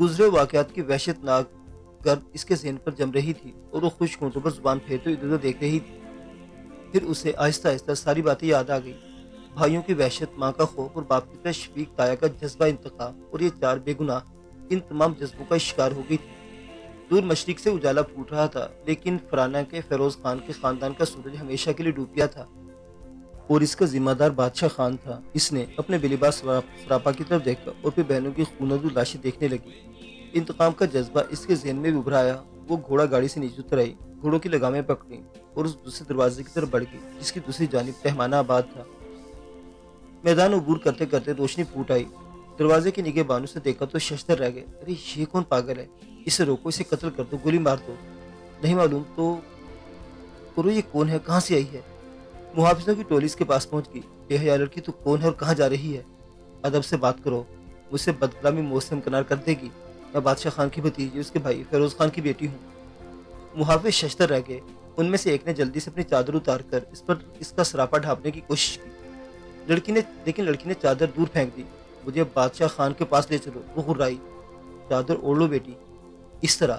گزرے واقعات کی وحشت ناک گرد اس کے ذہن پر جم رہی تھی اور وہ خوش ہونٹوں پر زبان پھیرتے ادھر ادھر دیکھ رہی تھی۔ پھر اسے آہستہ آہستہ ساری باتیں یاد آ گئی، بھائیوں کی وحشت، ماں کا خوف اور باپ کی طرح شفیق تایا کا جذبہ انتقام، اور یہ چار بے گناہ ان تمام جذبوں کا شکار ہو گئی تھی۔ دور مشرق سے اجالا پھوٹ رہا تھا، لیکن فرانہ کے فیروز خان کے خاندان کا سورج ہمیشہ کے لیے ڈوب گیا تھا، اور اس کا ذمہ دار بادشاہ خان تھا۔ اس نے اپنے بے لباس سراپا کی طرف دیکھا اور پھر بہنوں کی خونریز لاشیں دیکھنے لگی۔ انتقام کا جذبہ اس کے ذہن میں بھی ابھر آیا۔ وہ گھوڑا گاڑی سے نیچے اتر آئی، گھوڑوں کی لگامیں پکڑی اور اس دوسرے دروازے کی طرف بڑھ گئی جس کی دوسری جانب تہمانہ آباد تھا۔ میدان عبور کرتے کرتے روشنی پھوٹ آئی۔ دروازے کے نگہ بانوں سے دیکھا تو ششدر رہ گئے۔ ارے یہ کون پاگل ہے؟ اسے روکو، اسے قتل کر دو، گولی مار دو۔ نہیں معلوم تو کرو یہ کون ہے، کہاں سے آئی ہے؟ محافظوں کی ٹولی اس کے پاس پہنچ گئی۔ بے حیا لڑکی تو کون ہے اور کہاں جا رہی ہے؟ ادب سے بات کرو، مجھ سے بدکلامی موت سے امکنار کر دے گی۔ میں بادشاہ خان کی بھتیجی، اس کے بھائی فیروز خان کی بیٹی ہوں۔ محافظ ششدر رہ گئے۔ ان میں سے ایک نے جلدی سے اپنی چادر اتار کر اس کا سراپا ڈھانپنے کی کوشش کی، لیکن لڑکی نے چادر دور پھینک دی۔ مجھے بادشاہ خان کے پاس لے چلو، وہ غرائی۔ چادر اوڑھ لو بیٹی، اس طرح۔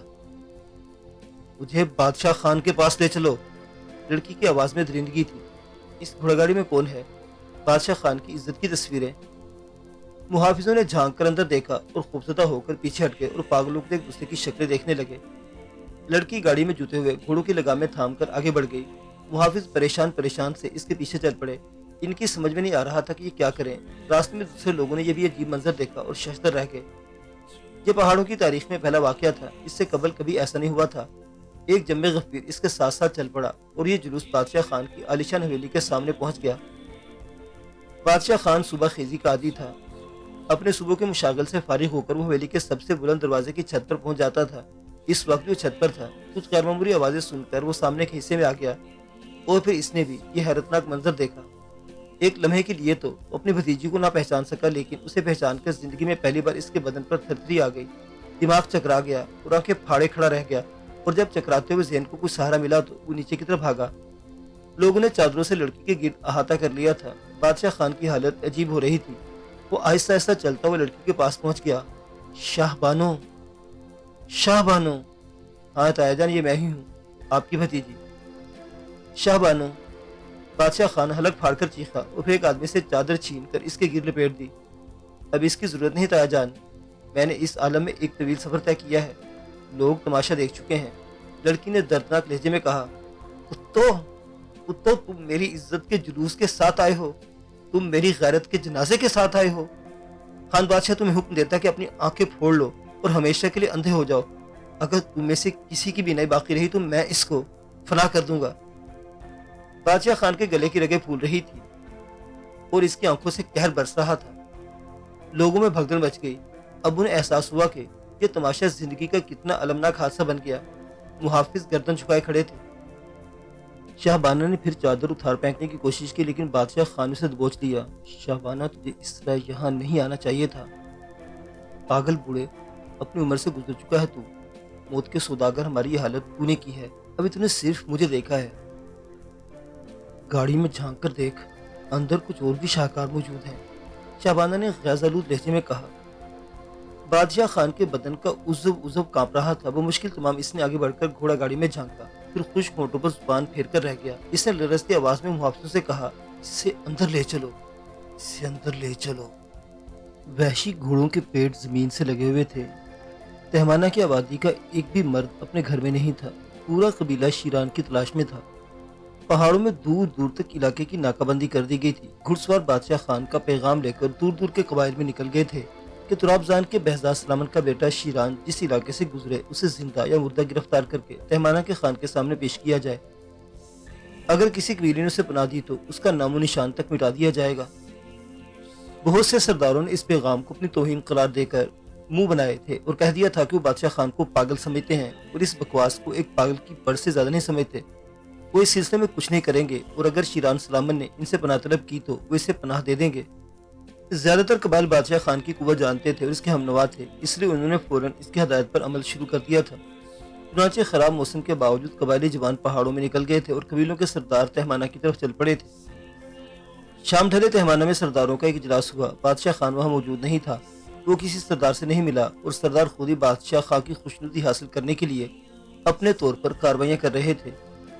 مجھے بادشاہ خان کے پاس لے چلو۔ لڑکی کی آواز میں درندگی تھی۔ اس گھوڑا گاڑی میں کون ہے؟ بادشاہ خان کی عزت کی تصویریں۔ محافظوں نے جھانک کر اندر دیکھا اور خوفزدہ ہو کر پیچھے ہٹ گئے اور پاگلوں کو ایک دوسرے کی شکلیں دیکھنے لگے۔ لڑکی گاڑی میں جوتے ہوئے گھوڑوں کی لگامیں تھام کر آگے بڑھ گئی۔ محافظ پریشان سے اس کے پیچھے چل پڑے۔ ان کی سمجھ میں نہیں آ رہا تھا کہ یہ کیا کریں۔ راستے میں دوسرے لوگوں نے یہ بھی عجیب منظر دیکھا اور ششدر رہ گئے۔ یہ پہاڑوں کی تاریخ میں پہلا واقعہ تھا، اس سے قبل کبھی ایسا نہیں ہوا تھا۔ ایک جم غفیر اس کے ساتھ ساتھ چل پڑا اور یہ جلوس بادشاہ خان کی عالیشان حویلی کے سامنے پہنچ گیا۔ بادشاہ خان صبح خیزی کا عادی تھا۔ اپنے صوبوں کے مشاغل سے فارغ ہو کر وہ حویلی کے سب سے بلند دروازے کی چھت پر پہنچ جاتا تھا۔ اس وقت جو چھت پر تھا، کچھ غیر معمولی آوازیں سن کر وہ سامنے کے حصے میں آ گیا، اور پھر اس نے بھی یہ حیرتناک منظر دیکھا۔ ایک لمحے کے لیے تو وہ اپنی بھتیجی کو نہ پہچان سکا، لیکن اسے پہچان کر زندگی میں پہلی بار اس کے بدن پر تھرتھری آ گئی، دماغ چکرا گیا اور آنکھیں پھاڑے کھڑا رہ گیا، اور جب چکراتے ہوئے ذہن کو کچھ سہارا ملا تو وہ نیچے کی طرف بھاگا۔ لوگوں نے چادروں سے لڑکی کے گرد احاطہ کر لیا تھا۔ بادشاہ خان کی حالت عجیب ہو رہی تھی۔ وہ آہستہ آہستہ چلتا ہوا لڑکی کے پاس پہنچ گیا۔ شاہ بانو، شاہ بانو۔ ہاں تایا جان، یہ میں ہی ہوں، آپ کی بھتیجی۔ شاہ بانو، بادشاہ خان حلق پھاڑ کر چیخا اور پھر ایک آدمی سے چادر چھین کر اس کے گرد لپیٹ دی۔ اب اس کی ضرورت نہیں تایا جان، میں نے اس عالم میں ایک طویل سفر طے کیا ہے، لوگ تماشا دیکھ چکے ہیں۔ لڑکی نے دردناک لہجے میں کہا، کتو تم میری عزت کے جلوس کے ساتھ آئے ہو، تم میری غیرت کے جنازے کے ساتھ آئے ہو۔ خان بادشاہ تمہیں حکم دیتا کہ اپنی آنکھیں پھوڑ لو اور ہمیشہ کے لیے اندھے ہو جاؤ۔ اگر تم میں سے کسی کی بینائی باقی رہی تو میں اس کو فنا کر دوں گا۔ بادشاہ خان کے گلے کی رگیں پھول رہی تھی اور اس کی آنکھوں سے قہر برس رہا تھا۔ لوگوں میں بھگدڑ مچ گئی۔ اب انہیں احساس ہوا کہ یہ تماشا زندگی کا کتنا المناک حادثہ بن گیا۔ محافظ گردن جھکائے کھڑے تھے۔ شاہ بانو نے پھر چادر اتار پھینکنے کی کوشش کی، لیکن بادشاہ خان نے اسے دبوچ لیا۔ شاہ بانو، تجھے اس طرح یہاں نہیں آنا چاہیے تھا۔ پاگل بوڑھے، اپنی عمر سے گزر چکا ہے تو۔ موت کے سوداگر، ہماری یہ حالت تو نے کی ہے، ابھی تو نے صرف مجھے دیکھا ہے۔ گاڑی میں جھانک کر دیکھ، اندر کچھ اور بھی شاہکار موجود ہیں، شاہ بانو نے غیظ-آلود لہجے میں کہا۔ بادشاہ خان کے بدن کا عضو کانپ رہا تھا۔ وہ مشکل تمام اس نے آگے بڑھ کر گھوڑا گاڑی میں جھانکا، پھر خشک ہونٹوں پر زبان پھیر کر رہ گیا۔ اس نے لرزتی آواز میں محافظوں سے کہا، اسے اندر لے چلو، اسے اندر لے چلو۔ وحشی گھوڑوں کے پیٹ زمین سے لگے ہوئے تھے۔ تہمانہ کی آبادی کا ایک بھی مرد اپنے گھر میں نہیں تھا۔ پورا قبیلہ شیران کی تلاش میں تھا۔ پہاڑوں میں دور دور تک علاقے کی ناکہ بندی کر دی گئی تھی۔ گھڑ سوار بادشاہ خان کا پیغام لے کر دور دور کے قبائل میں نکل گئے تھے کہ ترابزان کے بہزاد سلامن کا بیٹا شیران جس علاقے سے گزرے اسے زندہ یا مردہ گرفتار کر کے تہمانہ کے خان کے سامنے پیش کیا جائے۔ اگر کسی قبیلے نے اسے پناہ دی تو اس کا نام و نشان تک مٹا دیا جائے گا۔ بہت سے سرداروں نے اس پیغام کو اپنی توہین قرار دے کر منہ بنائے تھے اور کہہ دیا تھا کہ وہ بادشاہ خان کو پاگل سمجھتے ہیں اور اس بکواس کو ایک پاگل کی بڑھ سے زیادہ نہیں سمجھتے۔ وہ اس سلسلے میں کچھ نہیں کریں گے، اور اگر شیران سلامن نے ان سے پناہ طلب کی تو وہ اسے پناہ دے دیں گے۔ زیادہ تر قبائل بادشاہ خان کی قوت جانتے تھے اور اس کے ہم نوا تھے، اس لیے انہوں نے فوراً اس کی ہدایت پر عمل شروع کر دیا تھا۔ چنانچہ خراب موسم کے باوجود قبائلی جوان پہاڑوں میں نکل گئے تھے اور قبیلوں کے سردار تہمانہ کی طرف چل پڑے تھے۔ شام ڈھلے تہمانہ میں سرداروں کا ایک اجلاس ہوا۔ بادشاہ خان وہاں موجود نہیں تھا۔ وہ کسی سردار سے نہیں ملا اور سردار خود ہی بادشاہ خاں کی خوشنودی حاصل کرنے کے لیے اپنے طور پر کاروائیاں کر رہے تھے۔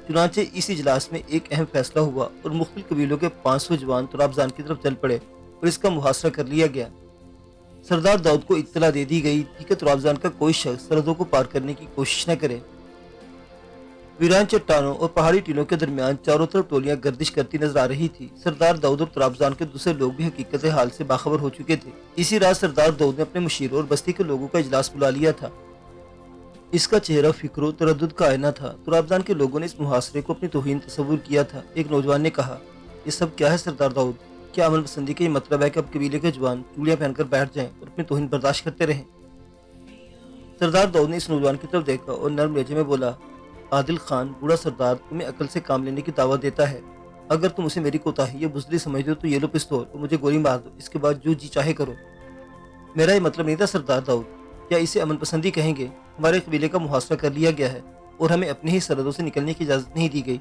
چنانچہ اس اجلاس میں ایک اہم فیصلہ ہوا اور مختلف قبیلوں کے 500 جوان ترابزان کی طرف چل پڑے اور اس کا محاصرہ کر لیا گیا۔ سردار داؤد کو اطلاع دے دی گئی تھی کہ ترابزان کا کوئی شخص سرحدوں کو پار کرنے کی کوشش نہ کرے۔ ویران چٹانوں اور پہاڑی ٹیلوں کے درمیان چاروں طرف ٹولیاں گردش کرتی نظر آ رہی تھی۔ سردار داؤد اور ترابزان کے دوسرے لوگ بھی حقیقت حال سے باخبر ہو چکے تھے۔ اسی رات سردار داؤد نے اپنے مشیروں اور بستی کے لوگوں کا اجلاس بلا لیا تھا۔ اس کا چہرہ فکر و تردد کا آئینہ تھا۔ ترابزان کے لوگوں نے اس محاصرے کو اپنی توہین تصور کیا تھا۔ ایک نوجوان نے کہا، یہ سب کیا ہے سردار داؤد؟ کیا امن پسندی کا یہ مطلب ہے کہ اب قبیلے کے جوان چوڑیاں پہن کر بیٹھ جائیں اور اپنی توہین برداشت کرتے رہیں؟ سردار داؤد نے اس نوجوان کی طرف دیکھا اور نرم لہجے میں بولا، عادل خان بوڑھا سردار تمہیں عقل سے کام لینے کی دعوت دیتا ہے۔ اگر تم اسے میری کوتاہی یا بزدلی سمجھتے ہو تو یہ لو پستول اور مجھے گولی مار دو، اس کے بعد جو جی چاہے کرو۔ میرا یہ مطلب نہیں تھا سردار داؤد، کیا اسے امن پسندی کہیں گے؟ ہمارے قبیلے کا محاصرہ کر لیا گیا ہے اور ہمیں اپنی ہی سرحدوں سے نکلنے کی اجازت نہیں دی گئی۔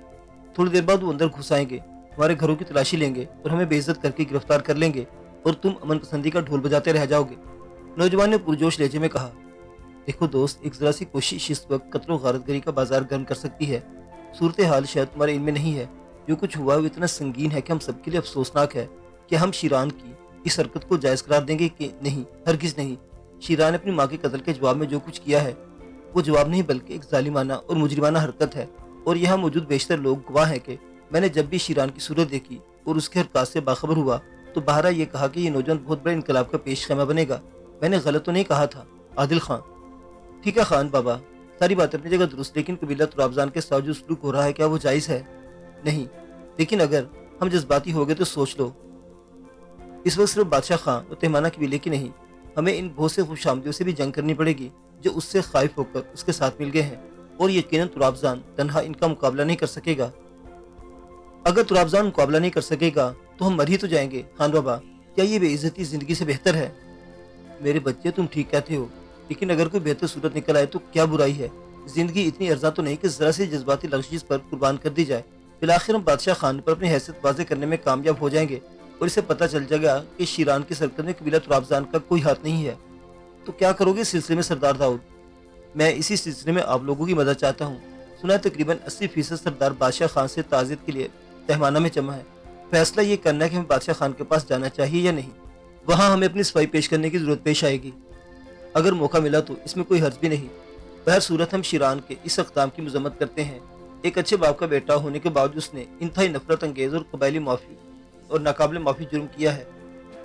تھوڑی دیر بعد وہ اندر گھس آئیں گے، ہمارے گھروں کی تلاشی لیں گے اور ہمیں بے عزت کر کے گرفتار کر لیں گے اور تم امن پسندی کا ڈھول بجاتے رہ جاؤ گے۔ نوجوان نے پرجوش لہجے میں کہا، دیکھو دوست، ایک ذرا سی کوشش اس وقت قتل و غارت گری کا بازار گرم کر سکتی ہے۔ صورتحال شاید تمہارے علم میں نہیں ہے۔ جو کچھ ہوا وہ اتنا سنگین ہے کہ ہم سب کے لیے افسوسناک ہے۔ کہ ہم شیران کی اس حرکت کو جائز قرار دیں گے کہ نہیں؟ ہرگز نہیں۔ شیران نے اپنی ماں کے قتل کے جواب میں جو کچھ کیا ہے وہ جواب نہیں بلکہ ایک ظالمانہ اور مجرمانہ حرکت ہے، اور یہاں موجود بیشتر لوگ گواہ ہیں کہ میں نے جب بھی شیران کی صورت دیکھی اور اس کے حرکات سے باخبر ہوا تو بہرا یہ کہا کہ یہ نوجوان بہت بڑے انقلاب کا پیش خیمہ بنے گا۔ میں نے غلط تو نہیں کہا تھا عادل خان؟ ٹھیک ہے خان بابا، ساری بات اپنی جگہ درست، لیکن قبیلہ ترابزان کے ساتھ جو سلوک ہو رہا ہے کیا وہ جائز ہے؟ نہیں، لیکن اگر ہم جذباتی ہو گئے تو سوچ لو، اس وقت صرف بادشاہ خان اور تہمانہ قبیلے کی نہیں، ہمیں ان بہت سے خوش آمدیوں سے بھی جنگ کرنی پڑے گی جو اس سے خائف ہو کر اس کے ساتھ مل گئے ہیں، اور یقیناً ترابزان تنہا ان کا مقابلہ نہیں کر سکے گا۔ اگر ترابزان مقابلہ نہیں کر سکے گا تو ہم مر ہی تو جائیں گے خان بابا۔ کیا یہ بے عزتی زندگی سے بہتر ہے؟ میرے بچے، تم ٹھیک کہتے ہو، لیکن اگر کوئی بہتر صورت نکل آئے تو کیا برائی ہے؟ زندگی اتنی ارزاں تو نہیں کہ ذرا سی جذباتی لغزش پر قربان کر دی جائے۔ بالآخر ہم بادشاہ خان پر اپنی حیثیت واضح کرنے میں کامیاب ہو جائیں گے اور اسے پتہ چل جائے گا کہ شیران کی سرکت میں قبیلہ ترابزان کا کوئی ہاتھ نہیں ہے۔ تو کیا کرو گے اس سلسلے میں سردار داؤد؟ میں اسی سلسلے میں آپ لوگوں کی مدد چاہتا ہوں۔ سنا ہے تقریباً 80% سردار بادشاہ خان سے تعزیت کے لیے تہمانہ میں جمع ہے۔ فیصلہ یہ کرنا ہے کہ ہمیں بادشاہ خان کے پاس جانا چاہیے یا نہیں۔ وہاں ہمیں اپنی صفائی پیش کرنے کی ضرورت پیش آئے گی۔ اگر موقع ملا تو اس میں کوئی حرج بھی نہیں۔ بہر صورت ہم شیران کے اس اقدام کی مذمت کرتے ہیں۔ ایک اچھے باپ کا بیٹا ہونے کے باوجود اس نے انتہائی نفرت انگیز اور قبائلی معافی اور ناقابل معافی جرم کیا ہے۔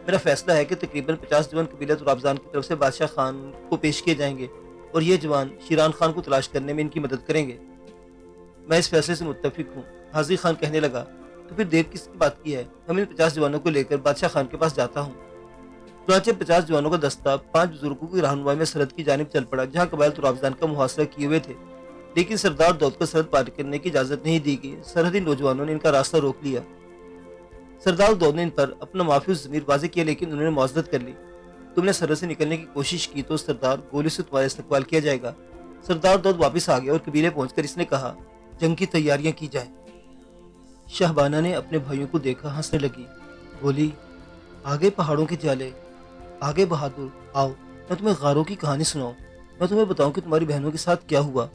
میرا فیصلہ ہے کہ تقریباً 50 جوان قبیلہ ترابزان کی طرف سے بادشاہ خان کو پیش کیے جائیں گے اور یہ جوان شیران خان کو تلاش کرنے میں ان کی مدد کریں گے۔ میں اس فیصلے سے متفق ہوں، حاضی خان کہنے لگا۔ تو پھر دیر کس کی بات کی ہے؟ ہم ان 50 جوانوں کو لے کر بادشاہ خان کے پاس جاتا ہوں۔ چنانچہ 50 جوانوں کا دستہ 5 بزرگوں کی رہنمائی میں سرحد کی جانب چل پڑا جہاں قبائل ترابزان کا محاصرہ کیے ہوئے تھے، لیکن سردار داؤد کو سرحد پار کرنے کی اجازت نہیں دی گئی۔ سرحدی نوجوانوں نے ان کا راستہ روک لیا۔ سردار داؤد نے ان پر اپنا معافی ضمیر واضح کیا، لیکن انہوں نے معذرت کر لی۔ تم نے سرحد سے نکلنے کی کوشش کی تو سردار گولی سے تمہارا استقبال کیا جائے گا۔ سردار داؤد واپس آ گیا اور قبیلے پہنچ کر اس نے کہا، جنگ کی تیاریاں کی جائیں۔ شہبانہ نے اپنے بھائیوں کو دیکھا، ہنسنے لگی، بولی، آگے پہاڑوں کے جالے، آگے بہادر، آؤ میں تمہیں غاروں کی کہانی سناؤں، میں تمہیں بتاؤں کہ تمہاری بہنوں کے ساتھ کیا ہوا۔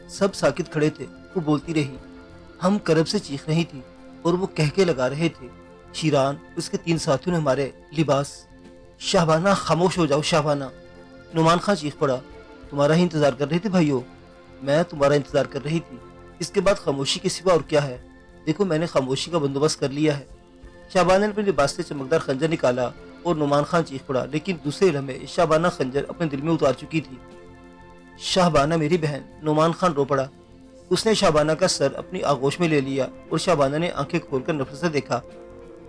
سب ساکت کھڑے تھے۔ وہ بولتی رہی، ہم کرب سے چیخ رہی تھی اور وہ کہہ کے لگا رہے تھے، شیران اس کے 3 ساتھیوں نے ہمارے لباس۔ شہبانہ خاموش ہو جاؤ شہبانہ۔ نعمان خان چیخ پڑا، تمہارا ہی انتظار کر رہی تھی بھائیو، میں تمہارا انتظار کر رہی تھی۔ اس کے بعد خاموشی کے سوا اور کیا ہے؟ دیکھو میں نے خاموشی کا بندوبست کر لیا ہے۔ شہبانہ نے اپنے لباس سے چمکدار خنجر نکالا اور نعمان خان چیخ پڑا، لیکن دوسرے لمحے شہبانہ خنجر اپنے دل میں اتار چکی تھی۔ شہبانہ میری بہن، نعمان خان رو پڑا۔ اس نے شہبانہ کا سر اپنی آغوش میں لے لیا اور شہبانہ نے آنکھیں کھول کر نفرت سے دیکھا۔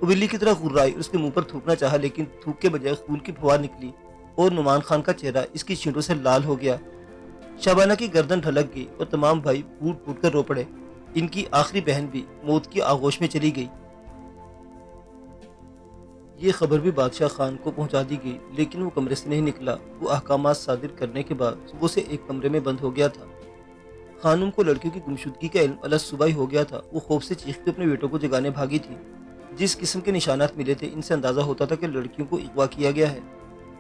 وہ بلی کی طرح غرائی اور اس کے منہ پر تھوکنا چاہا، لیکن تھوک کے بجائے خون کی پھوار نکلی اور نعمان خان کا چہرہ اس کی چھینٹوں سے لال ہو گیا۔ شہبانہ کی گردن ڈھلک گئی اور تمام بھائی پھوٹ پھوٹ کر رو پڑے۔ ان کی آخری بہن بھی موت کی آغوش میں چلی گئی۔ یہ خبر بھی بادشاہ خان کو پہنچا دی گئی، لیکن وہ کمرے سے نہیں نکلا۔ وہ احکامات صادر کرنے کے بعد صبح سے ایک کمرے میں بند ہو گیا تھا۔ خانم کو لڑکیوں کی گمشدگی کا علم الگ صبح ہی ہو گیا تھا۔ وہ خوف سے چیختے اپنے بیٹوں کو جگانے بھاگی تھی۔ جس قسم کے نشانات ملے تھے ان سے اندازہ ہوتا تھا کہ لڑکیوں کو اغوا کیا گیا ہے۔